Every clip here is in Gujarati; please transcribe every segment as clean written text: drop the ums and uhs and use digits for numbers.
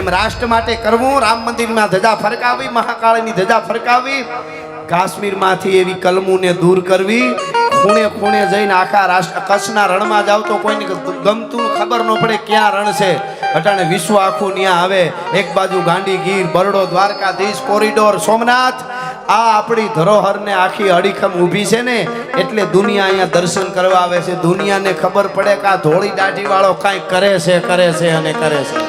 એમ રાષ્ટ્ર માટે કરવું, રામ મંદિરમાં ધજા ફરકાવી, મહાકાળની ધજા ફરકાવી, કાશ્મીરમાંથી એવી કલમુને દૂર કરવી, ખૂણે ખૂણે જઈને આખા રાષ્ટ્ર કચ્છના રણમાં જાવ તો કોઈને ગમતું ખબર ન પડે ક્યાં રણ છે. અટાણે વિશ્વ આખું ત્યાં આવે. એક બાજુ ગાંડીગીર, બરડો, દ્વારકાધીશ, કોરિડોર, સોમનાથ, આ આપણી ધરોહરને આખી અડીખમ ઊભી છે ને એટલે દુનિયા અહીંયા દર્શન કરવા આવે છે. દુનિયાને ખબર પડે કે આ ધોળી દાઢી વાળો કાંઈક કરે છે અને કરે છે.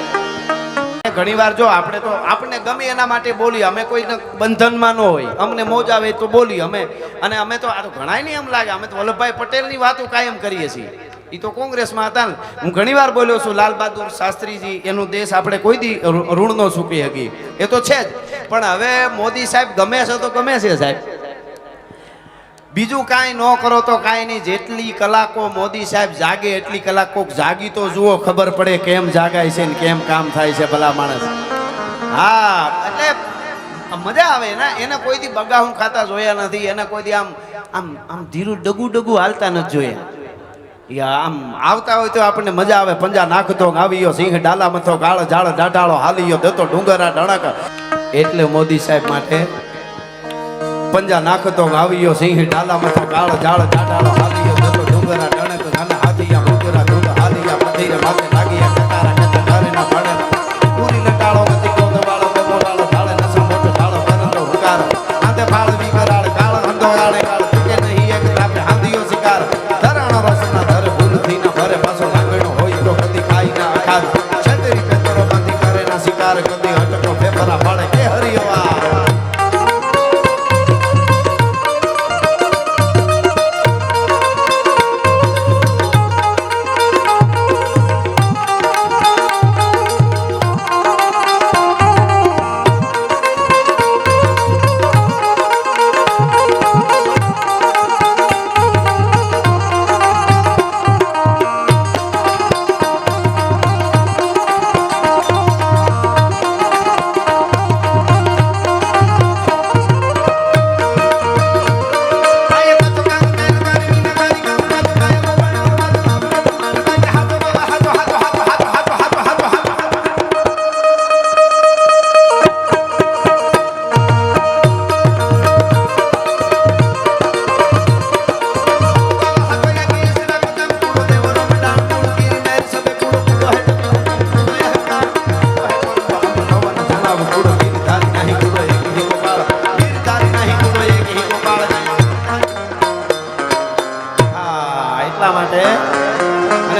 ઘણી વાર જો આપણે ગમે એના માટે બોલી, અમે કોઈ બંધનમાં ન હોય, અમને મોજ આવે તો બોલી અમે. અને અમે તો આ તો ઘણાય નહીં એમ લાગે, અમે તો વલ્લભભાઈ પટેલની વાતો કાયમ કરીએ છીએ. એ તો કોંગ્રેસમાં હતા ને. હું ઘણી વાર બોલ્યો છું, લાલ બહાદુર શાસ્ત્રીજી, એનું દેશ આપણે કોઈ દી ઋણ ન ચૂકી શકી, એ તો છે જ. પણ હવે મોદી સાહેબ ગમે છે તો ગમે છે સાહેબ, બીજું કાંઈ ન કરો તો કાંઈ નહીં. જેટલી કલાકો મોદી સાહેબ જાગે એટલી કલાકો જાગી તો જુઓ, ખબર પડે કેમ જાગાય છે ને કેમ કામ થાય છે ભલા માણસ. હા, એટલે મજા આવે ને. એને કોઈ દી બગાહું ખાતા જોયા નથી, એને કોઈ દી આમ આમ આમ ધીરું ડગુ હાલતા નથી જોયા. આમ આવતા હોય તો આપણને મજા આવે. પંજા નાખતો આવ્યો, સિંહ ડાલા મથો, ગાળ ઝાડ ડાટાળો હાલીયો, દેતો ડુંગરા ડણક. એટલે મોદી સાહેબ માટે પંજા નાખતો આવ્યો, સિંહ ડાલા મથો, ગાળ ઝાડ ડાટાળો હાલીયો, દેતો ડુંગરા ડણક. નાના હાથિયા ડુંગરા ડુંગ હાલીયા, પથીરે માથે લાગીયા, કટારા કટા ધારેના ભાડે પૂરી લટાળો ગતિ ગોદ વાળો ગોળાળો ઢાળે નસા મોટો ઢાળો કરંદો હુકાર આંતે ફાળ વિકરાળ કાળ હંધોળાળે કાળ કે નહીં એક રાપે હાંધિયો શિકાર ધરણ રસના ધર ભૂલથી ના ભરે પાછો લાગણો હોય તો કદી ખાઈ ના આખાર છતરી પેતરો બાંધી કરે ના શિકાર કદી હટકો ફેફરા પાડે કે હરિયવા.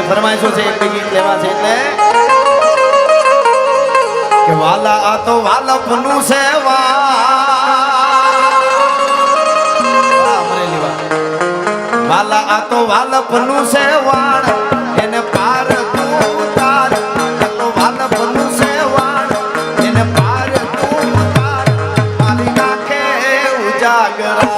ફરમાઈશો છે એક ગીત લેવા છે એટલે કે વાલા આ તો વાલપનું છે વાલા આ તો વાલપનું છે વાણ એને પાર તું ઉતાર. આ તો વાલપનું છે વાણ એને પાર તું ઉતાર. મારી નાખે ઉજાગરા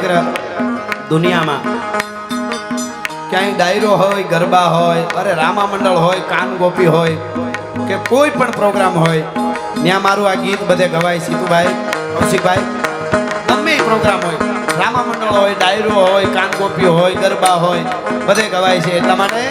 સમગ્ર દુનિયામાં ક્યાંય ડાયરો હોય, ગરબા હોય, અરે રામા મંડળ હોય, કાન ગોપી હોય કે કોઈ પણ પ્રોગ્રામ હોય, ત્યાં મારું આ ગીત બધે ગવાય. સીતુભાઈ, કૌશિકભાઈ, ગમે એ પ્રોગ્રામ હોય, રામા મંડળ હોય, ડાયરો હોય, કાન ગોપી હોય, ગરબા હોય, બધે ગવાય છે. એટલા માટે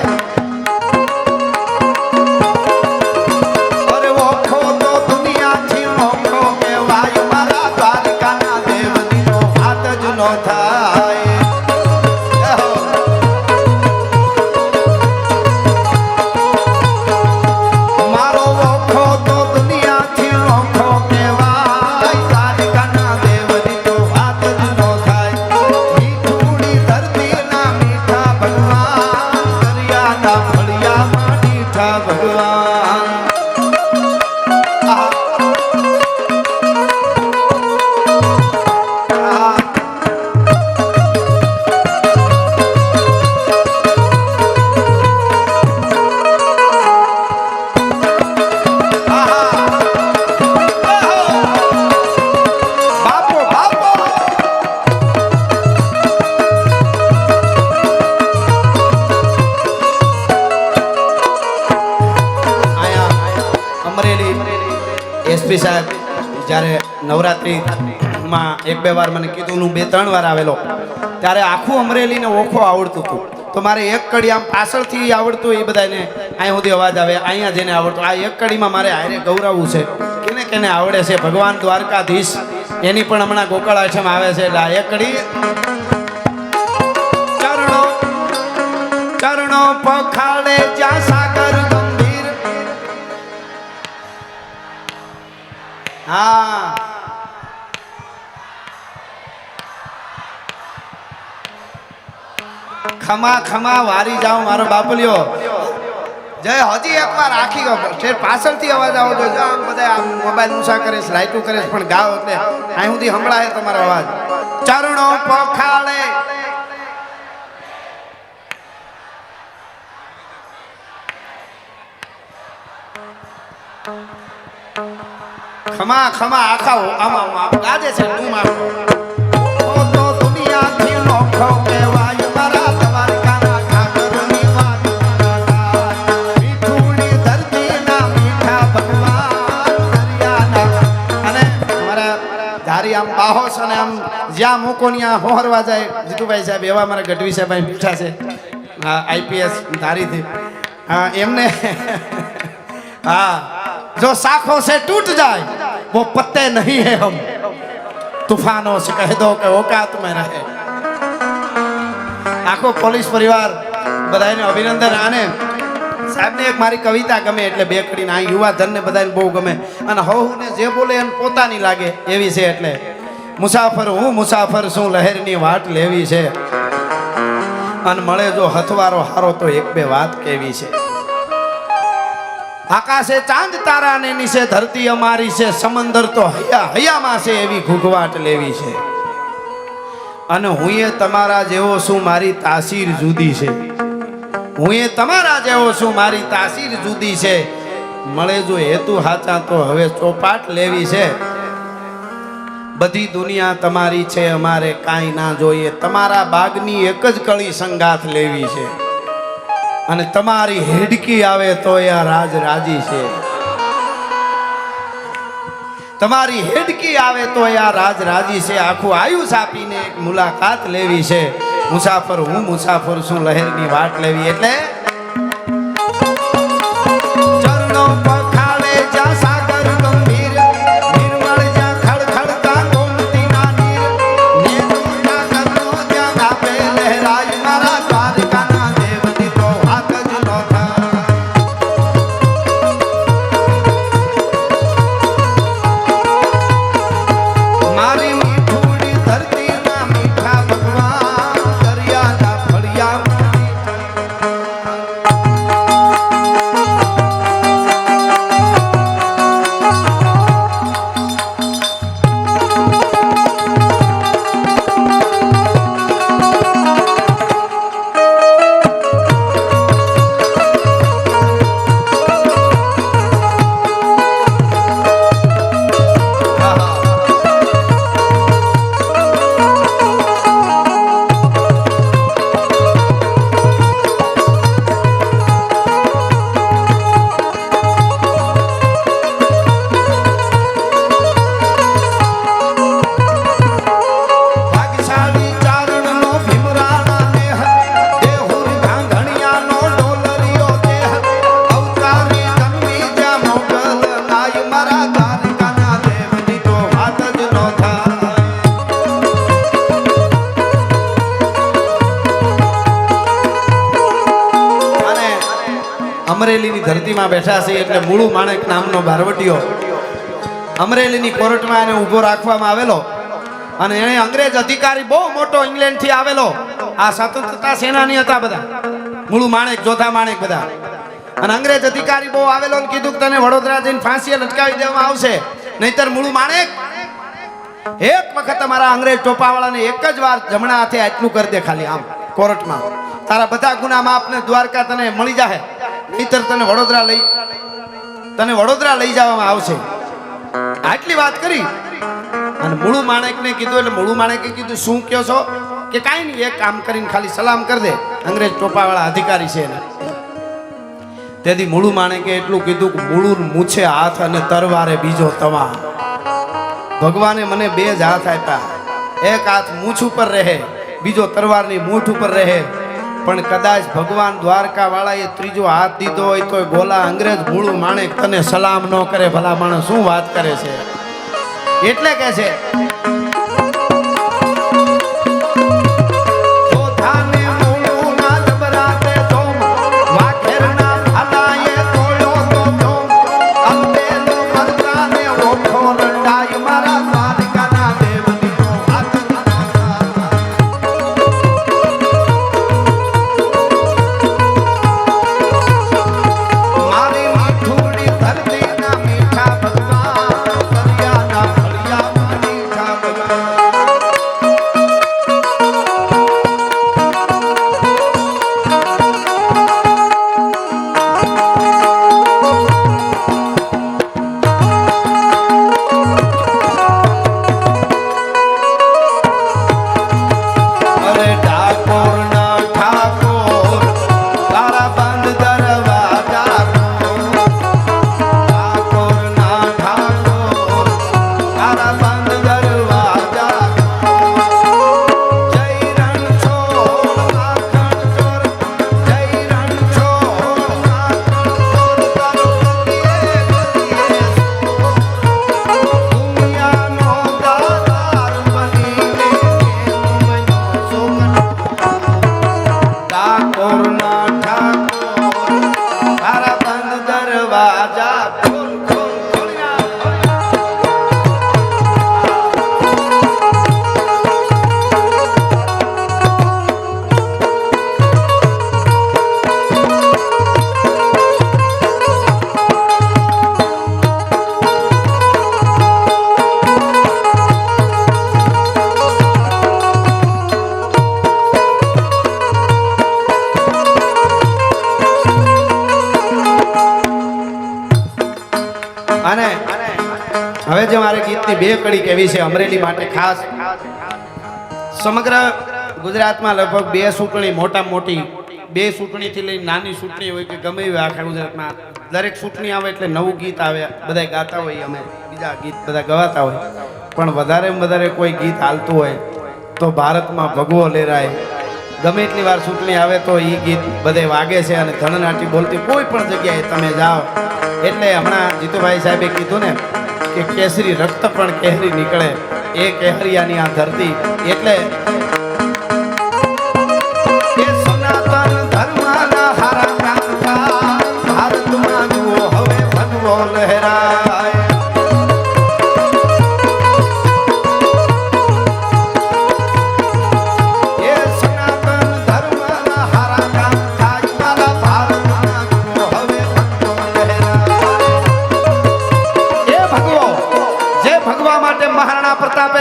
એસપી સાહેબ જ્યારે નવરાત્રિમાં એક બે વાર મને કીધું, હું 2-3 વાર આવેલો, ત્યારે આખું અમરેલીને ઓખો આવડતું હતું. તો મારે એક કડી આમ પાછળથી આવડતું, એ બધાને અહીં સુધી અવાજ આવે, અહીંયા જેને આવડતું, આ એક કડીમાં મારે હારે ગૌરવવું છે. કેને કેને આવડે છે ભગવાન દ્વારકાધીશ, એની પણ હમણાં ગોકળ આશ્રમ આવે છે. એટલે આ એક કડી ચરણો ચરણો પખાડે જ્યાં સાગર ગંભીર. હા, ખમા ખમા વારી જાઉં મારો બાપલિયો. જય હજી એકવાર આખી છે પાછળથી અવાજ આવો તો આમ બધા આમ મોબાઈલ મૂસા કરે છે, લાઈટું કરે છે, પણ ગાઓ એટલે અહીં સુધી સંભળાય તમારો અવાજ. ચરણો પખાડે ખમા ખમા આખા આમાં ગાજે છે. તું મારો તો દુનિયાથી નોખો કહેવાય મારા દ્વારકાના ઠાકરની વાત. મીઠુડી ધરતીના મીઠા ભગવાન દરિયાના. અને અમારા ધારી આમ બાહોશ અને આમ જ્યાં મૂકો ત્યાં હોહરવા જાય જીતુભાઈ સાહેબ, એવા અમારા ગઢવી સાહેબ અહીં બેઠા છે. હા, આઈપીએસ ધારીથી. હા, એમને હા, जो साखों से टूट जाए वो पत्ते नहीं है हम, तूफानों से कह दो कि औकात में रहे. आखो पोलीस परिवार बधाने अभिनंदन. आने साहब ने एक मारी कविता गमे એટલે બે કડીને આ યુવા ધનને બધાને બહુ ગમે, અને હવને જે બોલે એને પોતાની લાગે એવી છે. એટલે મુસાફર હું મુસાફર શું, લહેરની વાટ લેવી છે, અને મળે જો હથવારો હારો તો એક બે વાત કેવી છે. આકાશે ચાંદ તારા ને નીચે ધરતી અમારી છે, સમંદર તો હૈયા હૈયામાં છે એવી ઘૂઘવાટ લેવી છે. અને હું એ તમારા જેવો શું, મારી તાસીર જુદી છે. હું એ તમારા જેવો શું, મારી તાસીર જુદી છે. મળે જો હેતુ હાચા તો હવે ચોપાટ લેવી છે. બધી દુનિયા તમારી છે, અમારે કાંઈ ના જોઈએ. તમારા બાગની એક જ કળી સંગાથ લેવી છે, અને તમારી હેડકી આવે તો આ રાજ રાજી છે. તમારી હેડકી આવે તો આ રાજ રાજી છે. આખું આયુષ આપીને એક મુલાકાત લેવી છે. મુસાફર હું મુસાફર શું, લહેરની વાટ લેવી. એટલે ચરણો પખાડે જ્યાં સાગર ગંભીર, નિર્મળ જ્યાં ખડખડતા ગોમતીના નીર, નેત્રોના કદનો જ્યાં આપે લહેરાય મારા દ્વારકાના દેવની તો વાત જ ન થાય. મારી મીઠુડી ધરતીના મીઠા ભગવાન દરિયાના ફળિયા. અમરેલીની ધરતીમાં બેઠા છે એટલે મૂળું માણેક નામનો બારવટીયો અમરેલીની કોર્ટમાં એને ઊભો રાખવામાં આવેલો અને એને અંગ્રેજ અધિકારી બહુ મોટો ઇંગ્લેન્ડથી આવેલો આ સ્વતંત્રતા સેનાની હતા બધા મૂળું માણેક જોધા માણેક બધા અને અંગ્રેજ અધિકારી બહુ આવેલો અને કીધું કે તને વડોદરા જઈને ફાંસીએ લટકાવી દેવામાં આવશે નહીતર મૂળું માણેક એક વખત તમારા અંગ્રેજ ટોપાવાળાને એક જ વાર જમણા હાથે આટલું કરી દે ખાલી આમ કોર્ટમાં તારા બધા ગુના માફ ને દ્વારકા તને મળી જાહે નહીતર તને વડોદરા લઈ જવામાં આવશે આટલી વાત કરી અને મૂળું માણેકને કીધું એટલે મૂળું માણેકે કીધું શું કહો છો કે કાંઈ નહીં એક કામ કરીને ખાલી સલામ કરી દે અંગ્રેજ ટોપાવાળા અધિકારી છે એને તેથી મૂળું માણેકે એટલું કીધું કે મૂળું મૂછે હાથ અને તરવારે બીજો તવા ભગવાને મને બે જ હાથ આપ્યા એક હાથ મૂછ ઉપર રહે બીજો તરવારની મૂઠ ઉપર રહે પણ કદાચ ભગવાન દ્વારકા વાળાએ ત્રીજો હાથ દીધો હોય તો ગોલા અંગ્રેજ મૂળું માણેક તને સલામ ન કરે ભલા માણસ શું વાત કરે છે એટલે કે છે અને હવે જે મારે ગીતની બે કડી કેવી છે અમરેલી માટે ખાસ સમગ્ર ગુજરાતમાં લગભગ બે ચૂંટણી મોટામાં મોટી બે ચૂંટણીથી લઈને નાની ચૂંટણી હોય કે ગમે એવી આખા ગુજરાતમાં દરેક ચૂંટણી આવે એટલે નવું ગીત આવે બધા ગાતા હોય અમે બીજા ગીત બધા ગવાતા હોય પણ વધારે કોઈ ગીત હાલતું હોય તો ભારતમાં ભગવો લહેરાય ગમે એટલી વાર ચૂંટણી આવે તો એ ગીત બધે વાગે છે અને ધણનાટી બોલતી કોઈ પણ જગ્યાએ તમે જાઓ એટલે હમણાં જીતુભાઈ સાહેબે કીધું ને કે કેસરી રક્ત પણ કેહરી નીકળે એ કેહરિયાની આ ધરતી એટલે સનાતન ધર્મના હારા કાંતા ભારતમાં જુઓ હવે ભગવો લહેરાય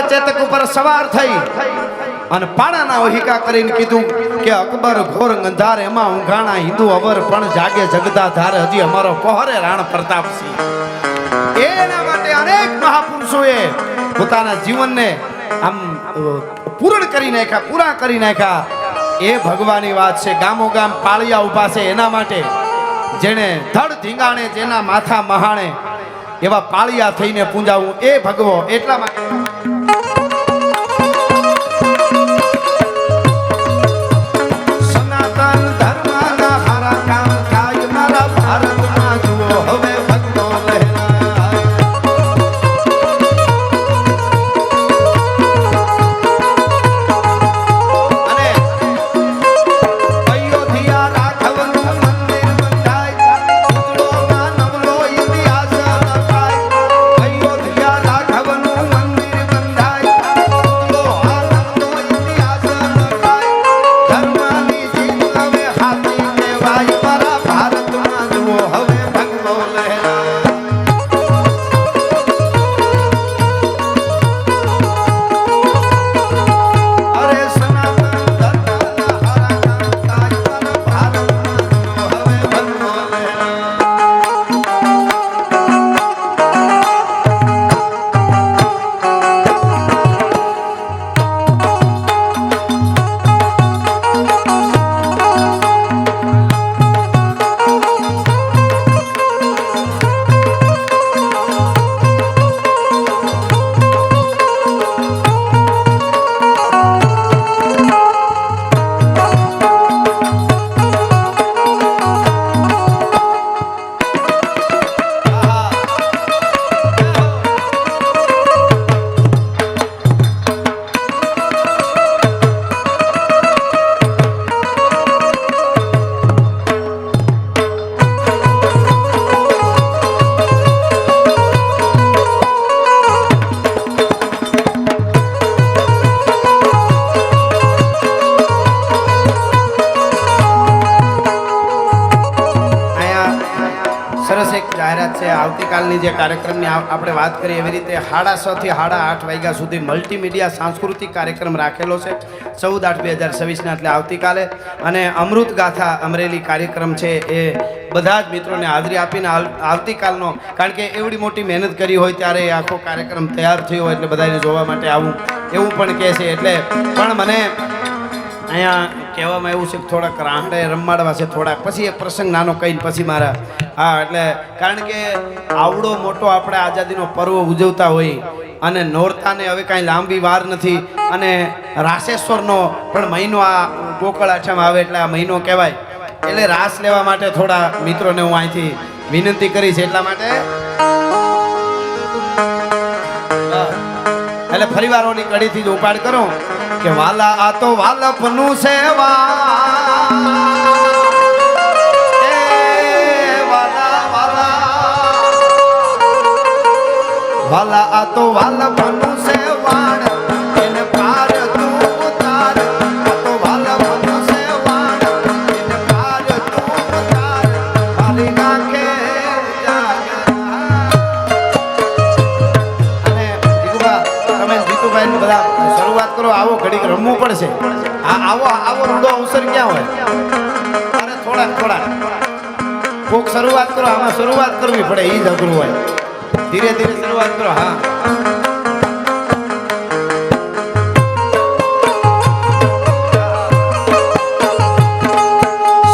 ચેતક ઉપર સવાર થઈ અને પાણાના ઓહિકા કરીને કીધું કે અકબર ઘોર ગંધાર એમાં ઊંઘાણા હિન્દુ અવર પણ જાગે જગદા ધાર હજી અમારો પહોરે રાણ પ્રતાપસિંહ એના માટે અનેક મહાપુરુષોએ પોતાના જીવનને આમ પૂરા કરી નાખ્યા એ ભગવાનની વાત છે ગામો ગામ પાળિયા ઉભા છે એના માટે જેને ધડ ધીંગાણે જેના માથા મહાણે એવા પાળિયા થઈને પૂંજાવું એ ભગવો એટલા માટે છે. આવતીકાલની જે કાર્યક્રમની આપણે વાત કરીએ એવી રીતે 6:30 થી 8:30 વાગ્યા સુધી મલ્ટીમીડિયા સાંસ્કૃતિક કાર્યક્રમ રાખેલો છે 14/8/2026 એટલે આવતીકાલે. અને અમૃત ગાથા અમરેલી કાર્યક્રમ છે એ બધા જ મિત્રોને હાજરી આપીને આવતીકાલનો, કારણ કે એવડી મોટી મહેનત કરી હોય ત્યારે એ આખો કાર્યક્રમ તૈયાર થયો હોય એટલે બધાને જોવા માટે આવું એવું પણ કહે છે. એટલે પણ મને અહીંયા કહેવામાં એવું છે કે થોડાક રાંડે રમાડવા છે થોડાક, પછી એક પ્રસંગ નાનો કહીને પછી મારા એટલે કારણ કે આવડો મોટો આપણે આઝાદીનો પર્વ ઉજવતા હોઈએ અને નોરતાને હવે કાંઈ લાંબી વાર નથી અને રાસેશ્વરનો પણ મહિનો આ ગોકળ આઠમ આવે એટલે આ મહિનો કહેવાય. એટલે રાસ લેવા માટે થોડા મિત્રોને હું અહીંથી વિનંતી કરીશ. એટલા માટે એટલે ફરીવાર ઓલી કડીથી જ ઉપાડ કરો કે વાલા આ તો વાલપનું છે વાલા આ તો વાલપનું છે વાણ એને પાર તું ઉતાર. આ તો વાલપનું છે વાણ એને પાર તું ઉતાર. પાલી નાખે અને જીતુભા તમે જીતુભાઈ ને બધા શરૂઆત કરો. આવો ઘડીક રમવું પડશે. આવો રૂડો અવસર ક્યાં હોય? અરે થોડા કોક શરૂઆત કરો. આમાં શરૂઆત કરવી પડે એ જ અઘરું હોય. ધીરે ધીરે શરૂઆત કરો. હા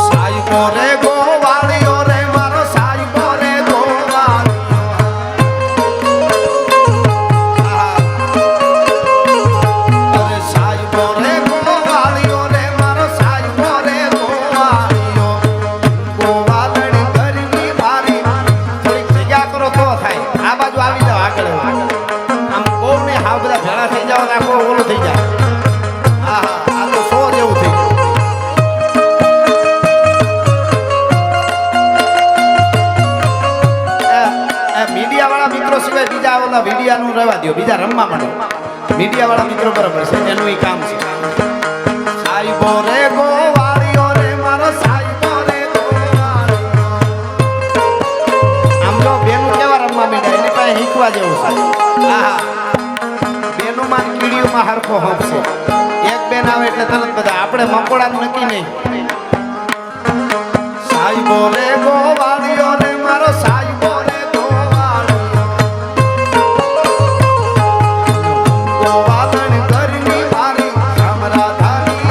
સાહેબો રે ગોવાળીઓ રે મારો સાહેબો રે ગોવાળીઓ. અરે સાહેબો રે ગોવાળીઓ રે મારો સાહેબો રે ગોવાળીઓ. ગોવાળણી ગરમી મારી થોડીક જગ્યા કરો તો થાય. આ બાજુ આવી જાવ આગળ. આમ બહુ ને હા બધા ભેળા થઈ જાવ આખો ઓલું થઈ જાય. હા આ તો 100 જેવું થઈ ગયું. મીડિયા વાળા મિત્રો સિવાય બીજા ઓલા મીડિયાનું રહેવા દો. બીજા રમવા માંડો. મીડિયા વાળા મિત્રો બરાબર છે એનું ઈ કામ છે. સાહેબો રે ગોવાળીઓ રે મારો સાહેબો રે ગોવાળીઓ. આમ જો બેનું કેવા રમવા માંડ્યા એની પાસે શીખવા જેવું છે. હા બેનુંમાં કીડીઓમાં હરખો હંપ છે. એક બેન આવે એટલે તરત બધા. આપણે મકોડાનું નક્કી નહીં. સાહેબો રે ગોવાળીઓ રે મારો સાહેબો રે ગોવાળીઓ. ગોવાળણ ઘરની મારી રામરાધાની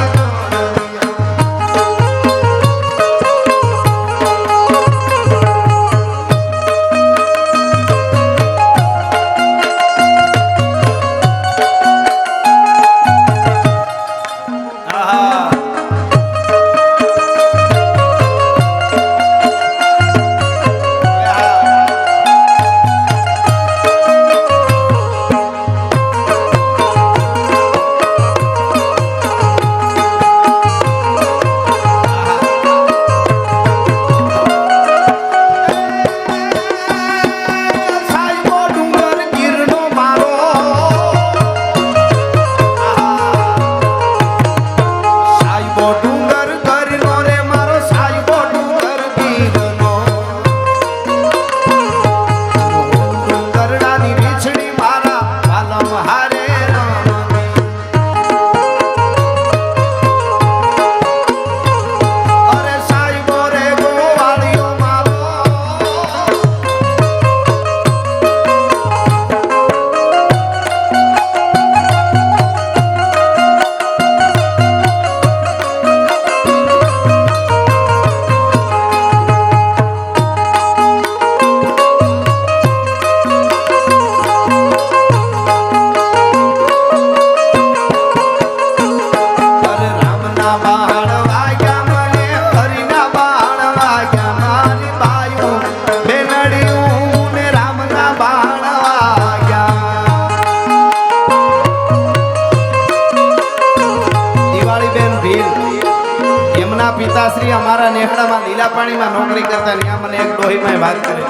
પિતાશ્રી અમારા નેહડામાં લીલા પાણીમાં નોકરી કરતા. ત્યાં મને એક ડોહીમાં વાત કરી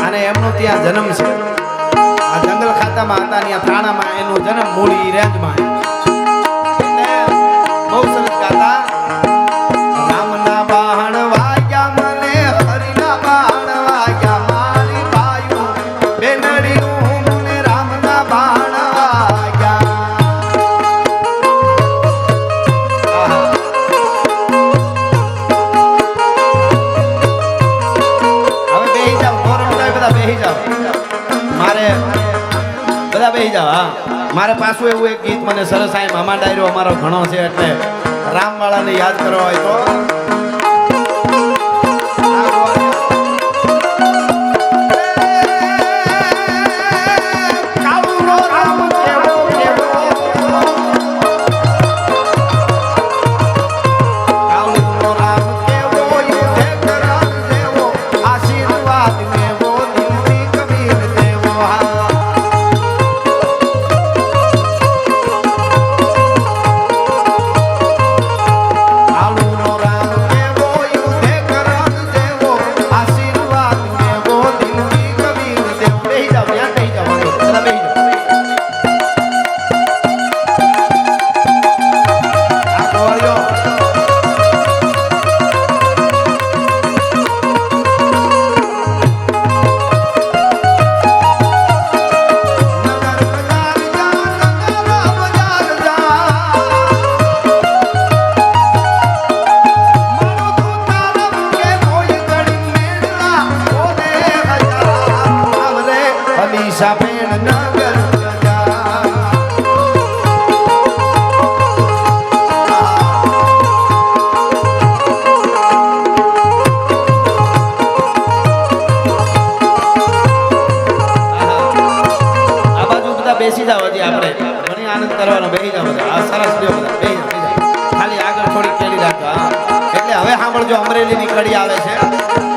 અને એમનો ત્યાં જન્મ છે. આ જંગલ ખાતામાં હતા ત્યાં થાણામાં એનો જન્મ મૂળી રેન્જમાં. એટલે બહુ સરસ ગાતા. રામના બાણ વાગ્યા મને હરિના બાણ વાગ્યા મારી મારે પાછું એવું એક ગીત મને સરસ આ મામા ડાયરો અમારો ઘણો છે એટલે રામવાળાને યાદ કરવા હોય તો બેસી જાવ હજી આપણે ઘણી આનંદ કરવાનો બેસી જાવ બધા આ સરસ લ્યો બધા બેસી જાવ ખાલી આગળ થોડી કેળી રાખો એટલે હવે સાંભળજો અમરેલીની કડી આવે છે